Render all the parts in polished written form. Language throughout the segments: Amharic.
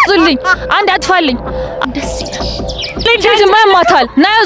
ዙልኝ አንድ አጥፋልኝ ደስ ይላል ልጅ ማማታል ና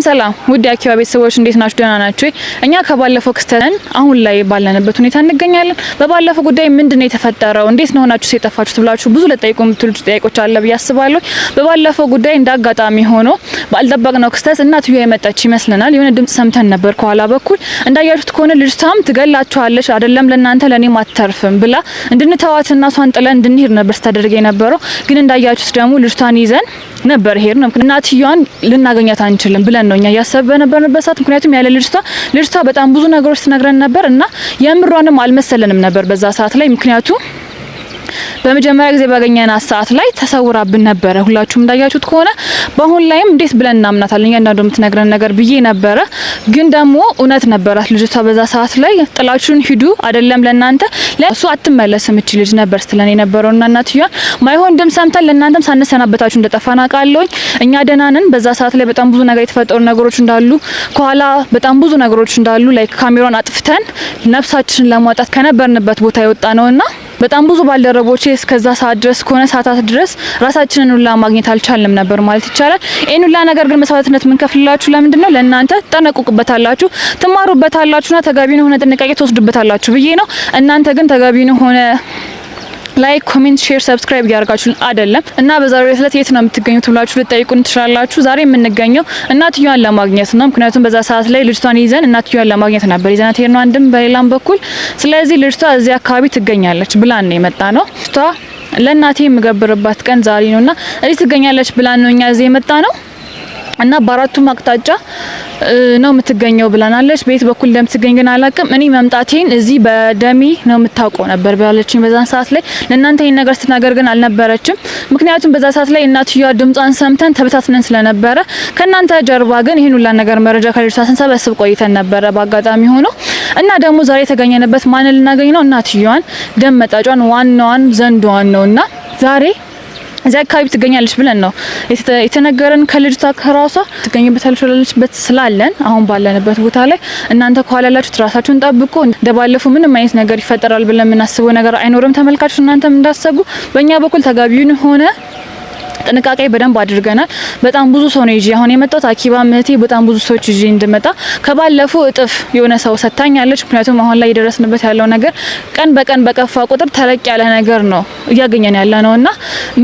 ሰላም ውድ አኪዋ ቤተሰቦች እንዴት ናችሁ? ደህና ናችሁ? እኛ ከባለፈው ክስተን አሁን ላይ ባለንበት ሁኔታ እንገኛለን። በባለፈው ጉዳይ ምንድነው የተፈጠረው? እንዴት ነው ሆናችሁ የጠፋችሁት ብላችሁ ብዙ ለጠይቁ የምትሉት ጥያቄዎች አለ ብዬ አስባለሁ። በባለፈው ጉዳይ እንዳጋጣሚ ሆኖ ባልጠበቅነው ክስተት እናትየው የመጣች ይመስልናል። የሆነ ድምጽ ሰምተን ነበር ከኋላ በኩል። እንዳያችሁት ከሆነ ልጅቷም ትገላችኋለች አይደለም ለእናንተ ለኔም አትተርፍም ብላ እንድንተዋትና እሷን ጥለን እንድንሄድ ነበር ስታደርገ የነበረው። ግን እንዳያችሁት ደግሞ ልጅቷን ይዘን ነበር ሄር ነው እናትየዋን ልናገኛት አንችልም ብለን ነው እኛ ያሰበ ነበርበት ሰዓት። ምክንያቱም ያለ ልጅቷ በጣም ብዙ ነገሮች ትነግረን ነበር እና የምሯንም አልመሰለንም ነበር በዛ ሰዓት ላይ። ምክንያቱም በመጀመሪያ ጊዜ ባገኘናት ሰዓት ላይ ተሰውራብን ነበር። ሁላችሁም እንዳያችሁት ከሆነ በአሁን ላይም እንዴት ብለን እናምናታለን እያንዳንዱ የምትነግረን ነገር ብዬ ነበረ። ግን ደግሞ እውነት ነበራት ልጅቷ በዛ ሰዓት ላይ ጥላችሁን ሂዱ አይደለም ለእናንተ ለሱ አትመለስም እቺ ልጅ ነበር ስትለን የነበረውና እናትየዋ ማይሆን ድምጽ ሰምተን ለእናንተም ሳንሰናበታችሁ እንደጠፋና ቃለውኝ እኛ ደህና ነን። በዛ ሰዓት ላይ በጣም ብዙ ነገር የተፈጠሩ ነገሮች እንዳሉ ከኋላ በጣም ብዙ ነገሮች እንዳሉ ላይ ካሜራውን አጥፍተን ነፍሳችንን ለማውጣት ከነበርንበት ቦታ የወጣ ነውና በጣም ብዙ ባልደረቦቼ እስከዛ ሰዓት ድረስ ከሆነ ሰዓታት ድረስ ራሳችንን ሁላ ማግኘት አልቻልንም ነበር ማለት ይቻላል። ይሄን ሁላ ነገር ግን መስዋዕትነት ምን ከፍልላችሁ ለምንድነው ለእናንተ ተጠነቁቁበታላችሁ፣ ትማሩበታላችሁና ተጋቢውን ሆነ ጥንቃቄ ተወስዱበታላችሁ ብዬ ነው። እናንተ ግን ተጋቢውን ሆነ ላይክ ኮሜንት ሼር ሰብስክራይብ ያርጋችሁ አይደለም። እና በዛሬው ዕለት የት ነው የምትገኙት ብላችሁ ልትጠይቁን ትችላላችሁ። ዛሬ የምንገኘው እናትየዋን ለማግኘት ነው። ምክንያቱም በዛ ሰዓት ላይ ልጅቷን ይዘን እናትየዋን ለማግኘት ነበር ይዘናት ሄድነው አንድም በሌላም በኩል። ስለዚህ ልጅቷ እዚህ አካባቢ ትገኛለች ብላን ነው የመጣ ነው። ልጅቷ ለእናቴ የምገብርባት ቀን ዛሬ ነውና እዚህ ትገኛለች ብላን ነው እኛ እዚህ የመጣ ነው። እና በአራቱም አቅጣጫ ነው የምትገኘው ብላናለች። ቤት በኩል እንደምትገኝ ግን አላቅም። እኔ መምጣቴን እዚህ በደሚ ነው የምታውቀው ነበር ባለችኝ በዛን ሰዓት ላይ ለእናንተ ይሄን ነገር ስትናገር ግን አልነበረችም። ምክንያቱም በዛ ሰዓት ላይ እናትየዋ ድምጿን ሰምተን ተበታትነን ስለነበረ ከእናንተ ጀርባ ግን ይሄን ሁላ ነገር መረጃ ከልጅቷ ስንሰበስብ ቆይተን ነበረ በአጋጣሚ ሆኖ እና ደግሞ ዛሬ የተገኘንበት ማን ልናገኝ ነው? እናትየዋን ደም መጣጯን ዋናዋን ዘንዷን ነውና ዛሬ እዛ አካባቢ ትገኛለች ብለን ነው የተነገረን ከልጅቷ ከራሷ ትገኝበታለች ስላለን አሁን ባለንበት ቦታ ላይ እናንተ ከኋላ ያላችሁ ራሳችሁን ጠብቁ። እንደባለፈው ምንም አይነት ነገር ይፈጠራል ብለን የምናስበው ነገር አይኖርም። ተመልካቾች እናንተም እንዳሰጉ በእኛ በኩል ተጋቢውን ሆነ ጥንቃቄ በደንብ አድርገናል። በጣም ብዙ ሰው ነው ይዤ አሁን የመጣው አኪባ ምህቴ በጣም ብዙ ሰዎች ይዤ እንድመጣ ከባለፈው እጥፍ የሆነ ሰው ሰታኛለች። ምክንያቱም አሁን ላይ የደረስንበት ያለው ነገር ቀን በቀን በከፋ ቁጥር ተለቅ ያለ ነገር ነው እያገኘን ያለ ነውና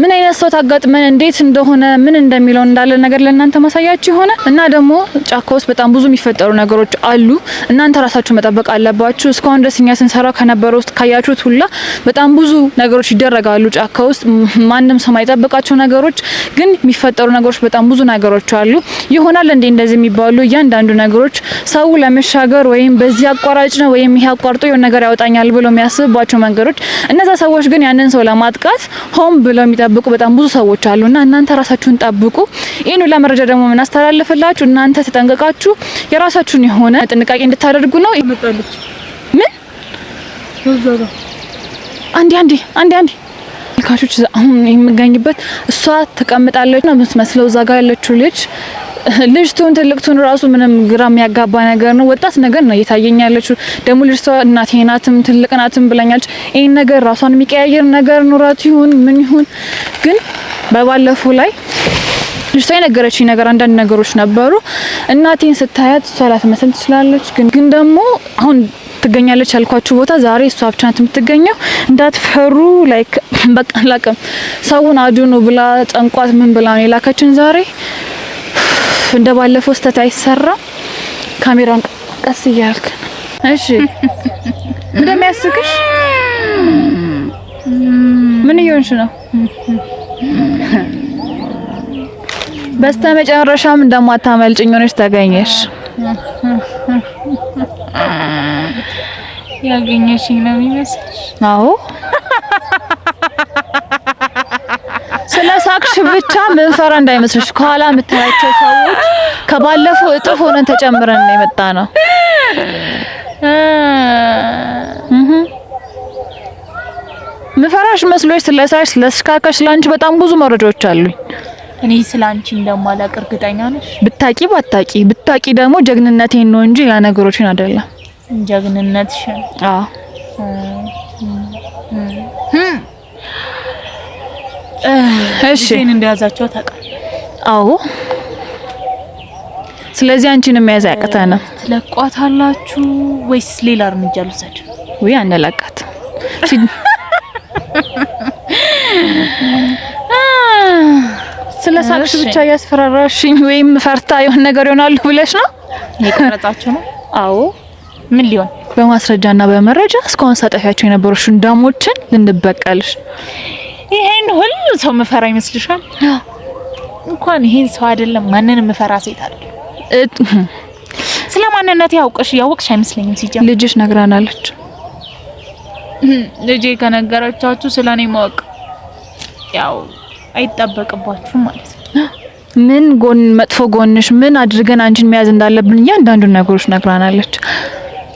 ምን አይነት ሰው ታጋጥመን እንዴት እንደሆነ ምን እንደሚለው እንዳለ ነገር ለእናንተ ማሳያችሁ ሆነ እና ደግሞ ጫካ ውስጥ በጣም ብዙ የሚፈጠሩ ነገሮች አሉ። እናንተ ራሳችሁ መጠበቅ አለባችሁ። እስካሁን ድረስ እኛ ስንሰራው ከነበረው ውስጥ ካያችሁት ሁላ በጣም ብዙ ነገሮች ይደረጋሉ ጫካ ውስጥ ማንንም ሰው ማይጠብቃቸው ነገሮች ግን የሚፈጠሩ ነገሮች በጣም ብዙ ነገሮች አሉ። ይሆናል እንዴ እንደዚህ የሚባሉ እያንዳንዱ ነገሮች ሰው ለመሻገር ወይም በዚህ አቋራጭ ነው ወይም ይሄ አቋርጦ የሆነ ነገር ያወጣኛል ብሎ የሚያስባቸው መንገዶች እነዛ ሰዎች ግን ያንን ሰው ለማጥቃት ሆም ብለው የሚጠብቁ በጣም ብዙ ሰዎች አሉና እናንተ ራሳችሁን ጠብቁ። ይሄን ሁሉ መረጃ ደግሞ ምን አስተላልፍላችሁ እናንተ ተጠንቀቃችሁ የራሳችሁን የሆነ ጥንቃቄ እንድታደርጉ ነው። ምን አንዴ ልካቾች አሁን የምገኝበት እሷ ተቀምጣለች ነው የምትመስለው። እዛ ጋር ያለችው ልጅቱን ትልቅቱን ራሱ ምንም ግራ የሚያጋባ ነገር ነው። ወጣት ነገር ነው እየታየኝ ያለችው። ደግሞ ልጅቷ እናቴ ናትም ትልቅ ናትም ብላኛለች። ይሄን ነገር ራሷን የሚቀያየር ነገር ኑራት ይሁን ምን ይሁን ግን በባለፈው ላይ ልጅቷ የነገረችኝ ነገር አንዳንድ ነገሮች ነበሩ። እናቴን ስታያት እሷ ላትመስል ትችላለች። ግን ደግሞ አሁን ትገኛለች ያልኳችሁ ቦታ ዛሬ እሷ ብቻ ናት የምትገኘው። እንዳትፈሩ ላይክ በቃ ላቀም ሰውን አድኑ ብላ ጠንቋት ምን ብላ ነው የላከችን ዛሬ። እንደባለፈው ስተት አይሰራም። ካሜራን ቀስ እያልክ እሺ እንደሚያስቅሽ ምን እየሆንሽ ነው? በስተመጨረሻም እንደማታመልጭኝ ሆነሽ ተገኘሽ። ያገኘሽኝ ነው የሚመስልሽ? አዎ ስለሳቅሽ ብቻ ምንፈራ እንዳይመስልሽ። ከኋላ የምታያቸው ሰዎች ከባለፈው እጥፍ ሆነን ተጨምረን ነው የመጣ ነው። ምፈራሽ መስሎሽ ስለሳቅሽ ስለስካከሽ ላንቺ በጣም ብዙ መረጃዎች አሉኝ። እኔ ስላንቺ እንደማላቅ እርግጠኛ ነሽ? ብታቂ ደግሞ ጀግንነቴን ነው እንጂ ያ ነገሮችን አይደለም። ጀግንነትሽን? አዎ። እሺ እንደያዛቸው ታውቃለህ? አዎ። ስለዚህ አንቺንም መያዝ ያቀተና ትለቋታላችሁ ወይስ ሌላ እርምጃ ልውሰድ? ወይ አንለቃት። ስለሳቅሽ ብቻ ያስፈራራሽኝ ወይም ፈርታ የሆነ ነገር ይሆናል ብለሽ ነው የቀረጻችሁ ነው? አዎ። ምን ሊሆን? በማስረጃና በመረጃ እስካሁን ሳጠፊያቸው የነበሩሽን ዳሞችን ልንበቀልሽ። ይሄን ሁሉ ሰው መፈራ ይመስልሻል? እንኳን ይሄን ሰው አይደለም ማንንም መፈራ ሴት አይደለም። ስለማንነቴ ያወቅሽ አይመስለኝም። ሲጀምር ልጅሽ ነግራናለች። ልጄ ከነገረቻችሁ ስለኔ ማወቅ ያው አይጠበቅባችሁም ማለት ነው። ምን መጥፎ ጎንሽ ምን አድርገን አንቺን መያዝ እንዳለብን እያንዳንዱን ነገሮች ነግራናለች።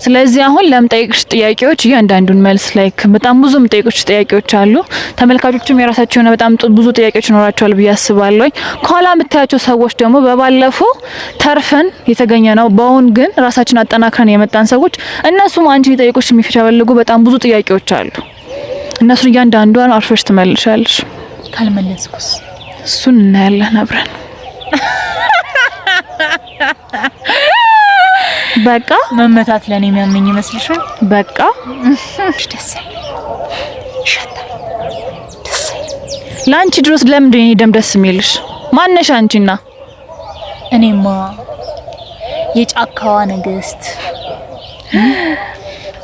ስለዚህ አሁን ለምጠይቅሽ ጥያቄዎች እያንዳንዱን መልስ በጣም ብዙ የምጠይቅሽ ጥያቄዎች አሉ። ተመልካቾችም የራሳቸው የሆነ በጣም ብዙ ጥያቄዎች ይኖራቸዋል ብዬ አስባለሁ። ከኋላ የምታያቸው ሰዎች ደግሞ በባለፈው ተርፈን የተገኘ ነው። በአሁን ግን ራሳችን አጠናክረን የመጣን ሰዎች እነሱም አንቺን ሊጠይቁሽ የሚፈልጉ በጣም ብዙ ጥያቄዎች አሉ። እነሱን እያንዳንዷን አርፈሽ ትመልሻለሽ። ካልመለስኩስ? እሱን እናያለን አብረን። በቃ መመታት ለኔ የሚያመኝ ይመስልሻል? በቃ ደስ ላንቺ ድሮስ ለምንድን ነው ደም ደስ የሚልሽ? ማነሽ አንቺና? እኔማ የጫካዋ ንግስት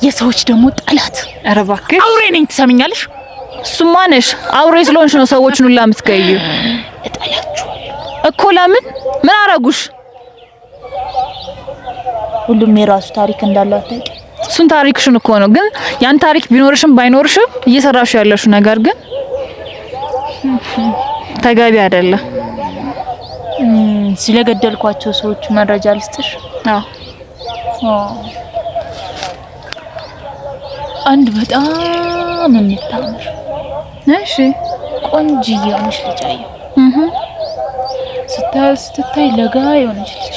የሰዎች ደግሞ ጠላት። ኧረ እባክሽ አውሬ ነኝ። ትሰሚኛለሽ? እሱማ ነሽ። አውሬ ስለሆንሽ ነው ሰዎችን ሁላ የምትገይው። እጠላችኋለሁ እኮ። ለምን? ምን አረጉሽ? ሁሉም የራሱ ታሪክ እንዳለው አታውቂ? እሱን ታሪክሽን እኮ ነው። ግን ያን ታሪክ ቢኖርሽም ባይኖርሽም እየሰራሽ ያለሽው ነገር ግን ተገቢ አይደለም። ስለገደልኳቸው ሰዎች መረጃ ልስጥሽ? አዎ። አንድ በጣም የምታምር እሺ ቆንጅዬ የሆነች ልጅ አየሁ። ስትታይ ለጋ የሆነች ልጅ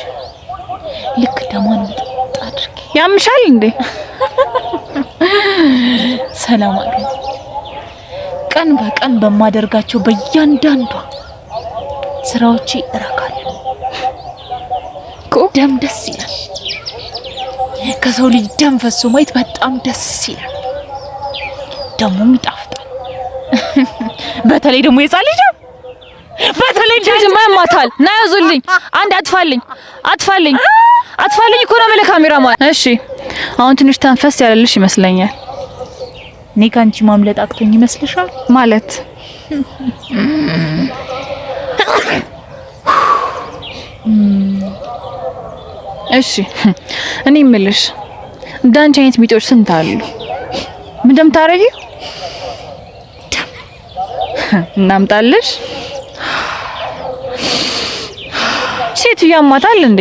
ልክ ደሟን መጠጥ አድርጌ። ያምሻል እንዴ? ሰላም አገኘ። ቀን በቀን በማደርጋቸው በእያንዳንዷ ስራዎቼ እረካለሁ። ደም ደስ ይላል። ከሰው ልጅ ደም ፈሶ ማየት በጣም ደስ ይላል። ደሙም ይጣፍጣል። በተለይ ደግሞ የጻል ልጅ በተለይ ጀማ ያማታል። ና ያዙልኝ። አንድ አጥፋልኝ እኮ ነው ማለት ካሜራማን። እሺ አሁን ትንሽ ተንፈስ ያለልሽ ይመስለኛል። እኔ ካንቺ ማምለጥ አቅቶኝ ይመስልሻል? ማለት እሺ እኔ የምልሽ እንዳንቺ አይነት ቢጦች ስንት አሉ? ምን እንደምታረጊው እናምጣልሽ። ሴት ያማታል እንዴ?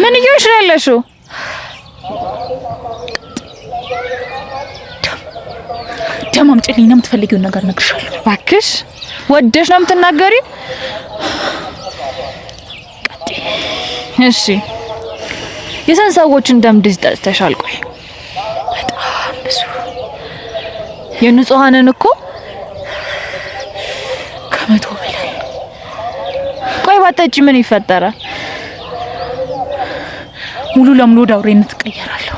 ምን ይሆንሽ ነው ያለሽው? ደም አምጪልኝ ነው የምትፈልጊውን ነገር ነግርሻለሁ። እባክሽ ወደሽ ነው የምትናገሪው? እሺ የስንት ሰዎችን ደም እንደዚህ ጠጥተሻል? ቆይ በጣም ብዙ የንጹሃንን እኮ 100 በላይ። ቆይ ባጠጪ ምን ይፈጠራል? ሙሉ ለሙሉ ወደ አውሬነት ትቀየራለሁ።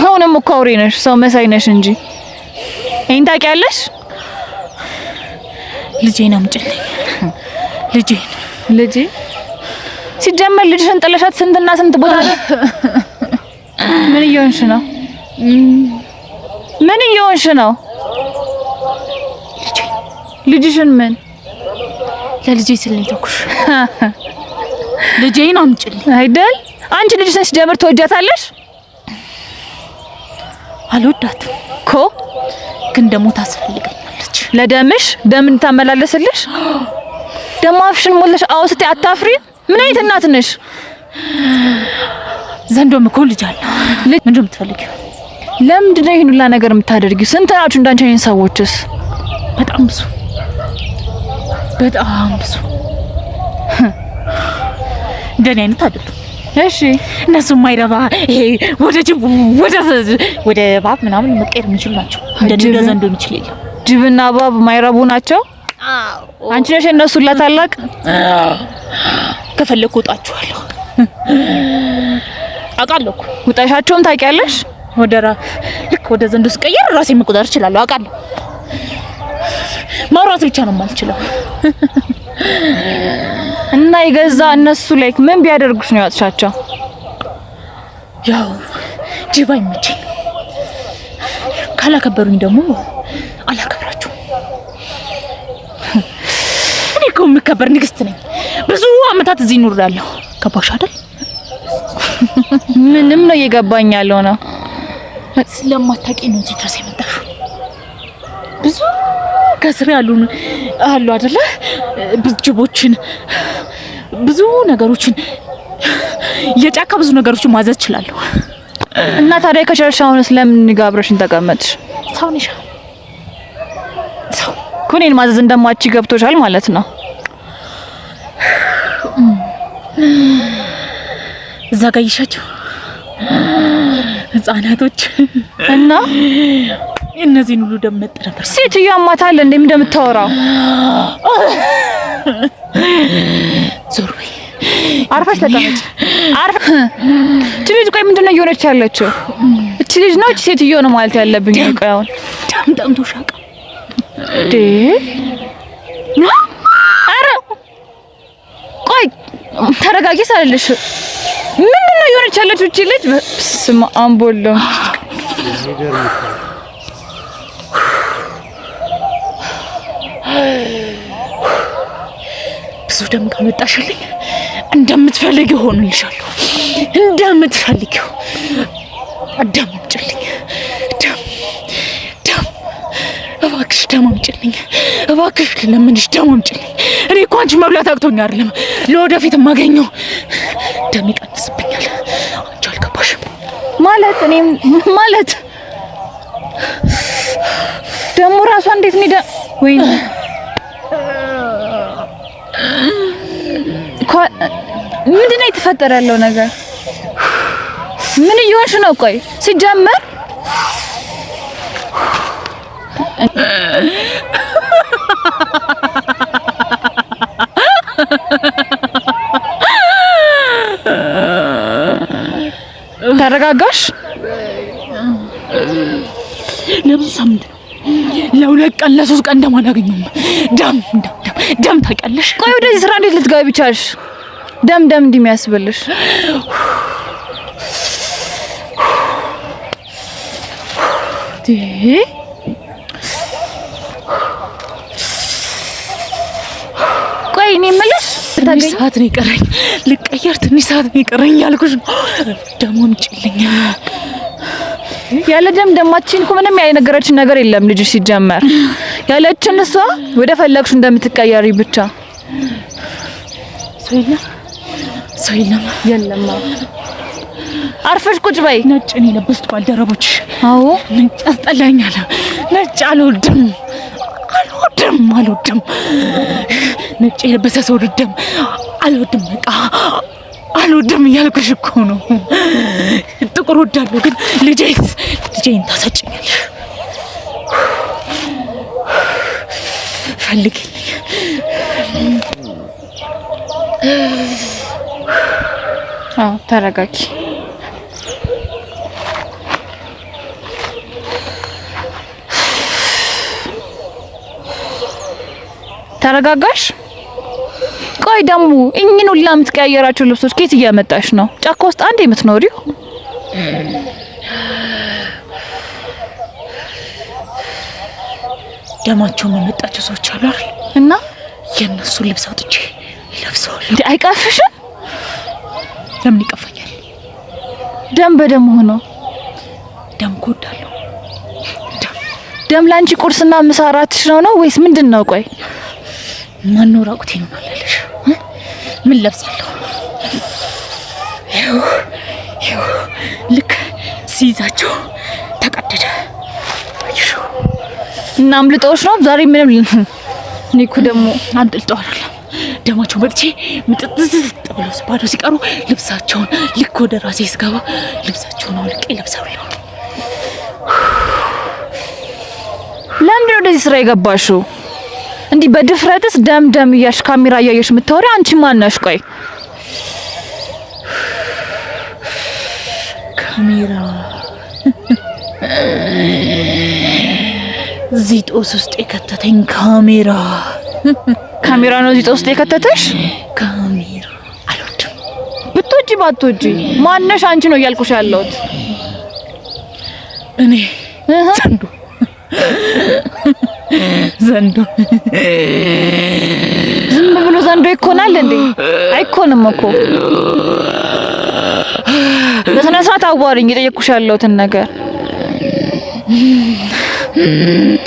አሁንም እኮ አውሬ ነሽ፣ ሰው መሳይ ነሽ እንጂ ይሄን ታውቂያለሽ? ልጄን አምጪልኝ። ልጄ ሲጀመር ልጅሽን ጥለሻት ስንትና ስንት ቦታ ምን እየሆንሽ ነው? ልጅሽን ምን ለልጄ ስል ነው ተኩሽ። ልጄን አምጪልኝ አይደል? አንቺ ልጅሽን ሲጀምር ትወጃታለሽ? አልወዳትም እኮ ግን ደሞ ታስፈልገኛለች። ለደምሽ ደም እንታመላለስልሽ? ደሞ አፍሽን ሞልተሽ አዎ ስትይ አታፍሪ? ምን አይነት እናት ነሽ? ዘንዶም እኮ ልጅ አለ። ምንድነው የምትፈልጊው? ለምንድን ነው ይሄን ሁላ ነገር የምታደርጊው? ስንት ናችሁ እንዳንቺ አይነት ሰዎችስ? በጣም ብዙ እንደኔ አይነት አይደለም። እሺ እነሱ ማይረባ ይሄ ወደ እባብ ምናምን መቀየር የሚችሉ ናቸው። እንደኔ ዘንዶ የሚችል የለም። ጅብና እባብ ማይረቡ ናቸው። አንቺ ነሽ እነሱ ለታላቅ ከፈለኩ ወጣችኋለሁ። አውቃለሁ። ውጣሻቸውም ታውቂያለሽ። ልክ ወደ ዘንዶ ስቀየር ራሴን መቆጣጠር እችላለሁ። አውቃለሁ። ማውራት ብቻ ነው የማልችለው። እና ይገዛ እነሱ ላይክ ምን ቢያደርጉሽ ነው ያወጣሻቸው? ያው ጅብ አይመቸኝ። ካላከበሩኝ ደግሞ አላከብራቸውም። እኔ እኮ የምከበር ንግስት ነኝ። ብዙ አመታት እዚህ ኖሬያለሁ። ገባሽ አይደል? ምንም ነው እየገባኝ ያለው ነው። ስለማታውቂ ነው እዚህ ድረስ የመጣሽው። ብዙ ከስር ያሉ አይደለ? ጅቦችን ብዙ ነገሮችን የጫካ ብዙ ነገሮችን ማዘዝ እችላለሁ። እና ታዲያ ከሸርሽ አሁንስ ለምን ጋብረሽን ተቀመጥሽ? ሰው ነሽ። ሰው ኩኔን ማዘዝ እንደማቺ ገብቶሻል ማለት ነው። እዛ ጋር ይሻቸው ህፃናቶች እና እነዚህን ሁሉ ደም መጥ ነበር። ሴትዮዋ አማታለ እንደምታወራው ዞር በይ። አርፈሽ ተቀመጭ። እቺ ልጅ ቆይ ምንድነው እየሆነች ያለችው? እቺ ልጅ ነው እቺ ሴትዮ ነው ማለት ያለብኝ? ቆይ አሁን ደም ሻቃ አረ ቆይ ተረጋጊ ሳልልሽ ምንድነው እየሆነች ያለችው እቺ ልጅ? በስመ አብ ወልድ ብዙ ደም ካመጣሽልኝ እንደምትፈልጊው ሆንልሻለሁ። እንደምትፈልጊው ደም አምጪልኝ። እባክሽ ደም አምጪልኝ። እባክሽ ለምንሽ ደም አምጪልኝ። እኔ እኮ አንቺ መብላት አቅቶኝ አይደለም፣ ለወደፊት የማገኘው ደም ይቀንስብኛል። አንቺ አልገባሽም ማለት እኔ ማለት ደሙ ራሷ እንዴት ነው ወይ ምንድነው የተፈጠረ ያለው ነገር? ምን እየሆንሽ ነው? ቆይ ሲጀመር ተረጋጋሽ። ለብዙ ሳምንት ለሁለት ቀን ለሶስት ቀን እንደማላገኘው ደም ታውቂያለሽ። ቆይ ወደዚህ ስራ እንዴት ልትገቢ ቻልሽ? ደም እንደሚያስብልሽ ቆይ እኔ የምልሽ ትንሽ ሰዓት ነው የቀረኝ ልቀየር። ትንሽ ሰዓት ነው የቀረኝ ያልኩሽ ነው። ደም አምጪልኝ። ያለ ደማችን እኮ ምንም ያልነገረችን ነገር የለም ልጅ ሲጀመር ያለችን እሷ ወደ ፈለግሽ እንደምትቀየሪ ብቻ። የለም አርፈሽ ቁጭ በይ። ነጭ ነው የለበስኩት ባልደረቦች። አዎ ነጭ አስጠላኛል። ነጭ አልወድም። ነጭ የለበሰ ሰው ደም አልወድም። በቃ አልወድም እያልኩሽ እኮ ነው። ጥቁር ወዳለሁ ግን ልጄን ታሰጭኛለሽ። ፈልግልኝ። ተረጋጊ። ተረጋጋሽ። ቆይ ደግሞ እኚህን ሁላ የምትቀያየራቸው ልብሶች ከየት እያመጣሽ ነው? ጫካ ውስጥ አንዴ የምትኖሪው? ደማቸውን የመጣቸው ሰዎች አሉ አይደል? እና የነሱን ልብስ አውጥቼ ይለብሰዋል። አይቀፍሽም? ለምን ይቀፈኛል? ደም በደም ሆኖ ደም ጎዳለሁ። ደም ላንቺ ቁርስና ምሳ እራትሽ ነው ወይስ ምንድነው? ቆይ ማን ነው ራቁቴን ነው አላለሽ? ምን ለብሳለሁ? ይኸው ልክ ሲይዛቸው ተቀደደ። አይሹ እና አምልጦሽ ነው ዛሬ ምንም እኔ እኮ ደግሞ አምልጦ አይደለም ደማቸው መጥቼ ምጥጥጥ ብለው ባዶ ሲቀሩ ልብሳቸውን ልክ ወደ ራሴ ስገባ ልብሳቸውን አውልቄ ለብሰውልኝ። ለምንድን ነው ወደዚህ ስራ የገባሽው? እንዲህ በድፍረትስ ደም እያልሽ ካሜራ እያየሽ የምታወሪ አንቺ ማን ነሽ? ቆይ ካሜራ እዚህ ጦስ ውስጥ የከተተኝ ካሜራ ነው እዚህ ጦስ ውስጥ የከተተሽ ካሜራ። አልወድም። ብትወጂ ባትወጂ ማነሽ አንቺ ነው እያልኩሽ ያለሁት። እኔ ዘንዶ ዝም ብሎ ዘንዶ ይኮናል እንዴ? አይኮንም እኮ። በስነ ስርዓት አዋሪኝ የጠየቅኩሽ ያለሁትን ነገር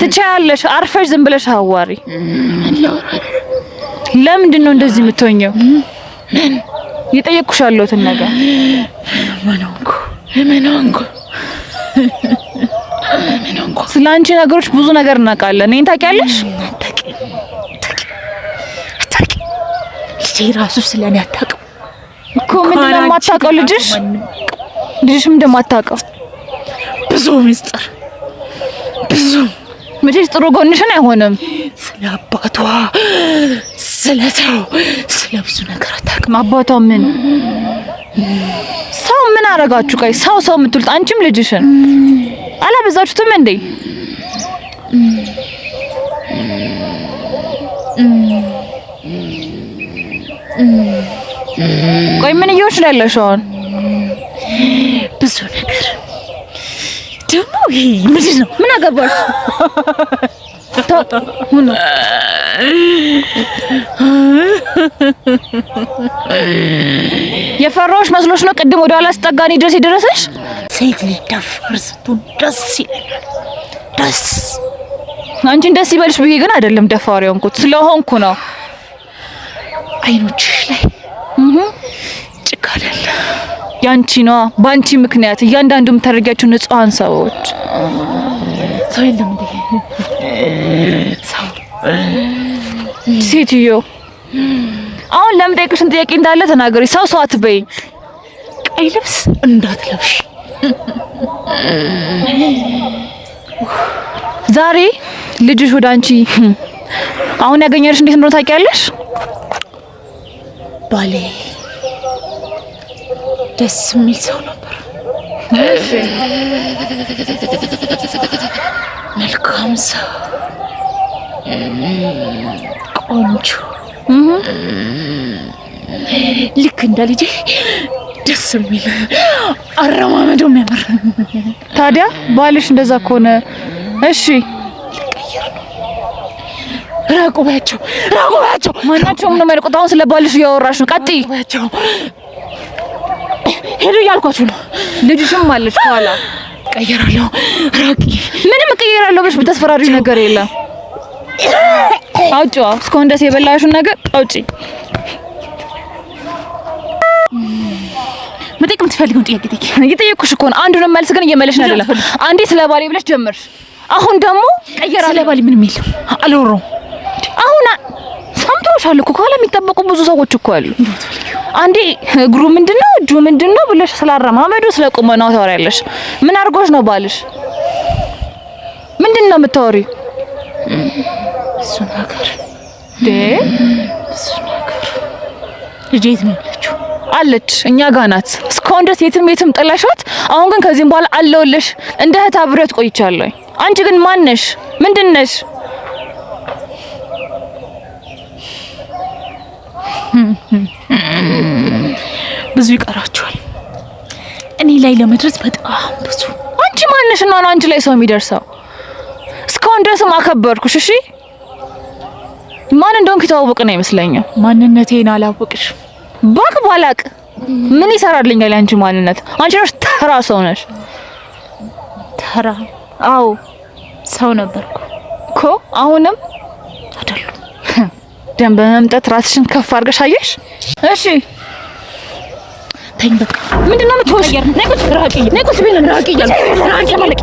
ትቻለሽ። አርፈሽ ዝም ብለሽ አዋሪ። ለምንድን ነው እንደዚህ የምትሆኚው? የጠየቅኩሽ ያለሁትን ነገር ምንንኩ ስለ አንቺ ነገሮች ብዙ ነገር እናውቃለን። እኔን ታውቂያለሽ? ልጄ ራሱ ስለኔ አታውቅም እኮ። ምንድን ነው የማታውቀው? ልጅሽ ምንድን ነው የማታውቀው? ብዙ ምስጢር ብዙ መቼስ ጥሩ ጎንሽን አይሆንም። ስለ አባቷ ስለ ሰው ስለ ብዙ ነገር አታውቅም። አባቷ ምን ሰው ምን አረጋችሁ? ቆይ ሰው የምትሉት አንቺም ልጅሽን አላበዛችሁትም እንዴ? ቆይ ምን እየሆንሽ ነው ያለሽው አሁን? ብዙ ነገር ደግሞ ይሄ ምንድን ነው? ምን አገባሽ? የፈራሁሽ መስሎሽ ነው ቅድም ወደ ኋላ ስጠጋኒ ድረስ የደረሰሽ? ሴት ልጅ ደፋር ስትሆን ደስ ይለኛል። ደስ አንቺን ደስ ይበልሽ ብዬ ግን አይደለም ደፋር የሆንኩት ስለሆንኩ ነው። አይኖችሽ ላይ ጭቃ አለ። ያንቺ ነው። ባንቺ ምክንያት እያንዳንዱ የምታደርጊያቸው ንጹሃን ሰዎች ሰው የለም እንዴ? ሰው ሴትዮ አሁን ለምን ጠይቅሽን ጥያቄ እንዳለ ተናገሪ። ሰው አትበይ። ቀይ ልብስ እንዳትለብሽ። ዛሬ ልጅሽ ወደ አንቺ አሁን ያገኘሽ እንዴት እንደሆነ ታውቂያለሽ? ባሌ ደስ የሚል ሰው ነበር። መልካም ሰው፣ ቆንጆ፣ ልክ እንደ ልጄ ደስ የሚል አረማመዱ የሚያምር። ታዲያ ባልሽ እንደዛ ከሆነ እሺ ልቀይር ነው። ራቁባቸው ማናቸውም ነው የማይልቁት። አሁን ስለ ባልሽ እያወራሽ ነው። ቀጥይ። ሄዱ እያልኳችሁ ነው። ልጅሽም አለች ከኋላ። ቀየራለሁ። ራቂ። ምንም ቀየራለሁ ብለሽ ብታስፈራሪው ነገር የለም። አውጪዋ። እስካሁን ደስ የበላሽውን ነገር አውጪ። መጠየቅ የምትፈልጊውን ጥያቄ ጠይቂ። እየጠየኩሽ እኮ ነው። አንዱንም መልስ ግን እየመለስሽ አይደለም። አንዴ ስለ ባሌ ብለሽ ጀመርሽ። አሁን ደግሞ ቀየራለሁ። ስለ ባሌ ምንም የለም አልወራሁም። አሁን ሰምተውሻል እኮ ከኋላ የሚጠበቁ ብዙ ሰዎች እኮ አሉ። አንዴ እግሩ ምንድነው እጁ ምንድነው ብለሽ ስላረማመዱ ስለቁመናው ታወሪያለሽ። ምን አድርጎሽ ነው ባልሽ? ምንድነው የምታወሪው? እሱ ነገር ልጄ የት ነው ያለችው? አለች እኛ ጋር ናት። እስካሁን ድረስ የትም ጥለሻት፣ አሁን ግን ከዚህም በኋላ አለውልሽ እንደ እህት አብሬያት ቆይቻለሁ። አንቺ ግን ማን ነሽ? ምንድን ነሽ? ብዙ ይቀራችኋል እኔ ላይ ለመድረስ በጣም ብዙ። አንቺ ማን ነሽ እና ነው አንቺ ላይ ሰው የሚደርሰው? እስካሁን ድረስም አከበርኩሽ። እሺ ማን እንደሆንኩ የተዋወቅን አይመስለኝም። ማንነቴን አላወቅሽ። ባክ ባላቅ ምን ይሰራልኛል አንቺ ማንነት? አንቺ ነሽ ተራ ሰው ነሽ። ተራ? አዎ ሰው ነበርኩ እኮ አሁንም አይደለም። ደም በመምጠት ራስሽን ከፍ አድርገሽ አየሽ። እሺ ተኝ በቃ ምንድነው የምትወሽ? ነይ ቁጭ ራቂ፣ ነይ ቁጭ ቤት ራቂ እያልኩ ራቂ ማለት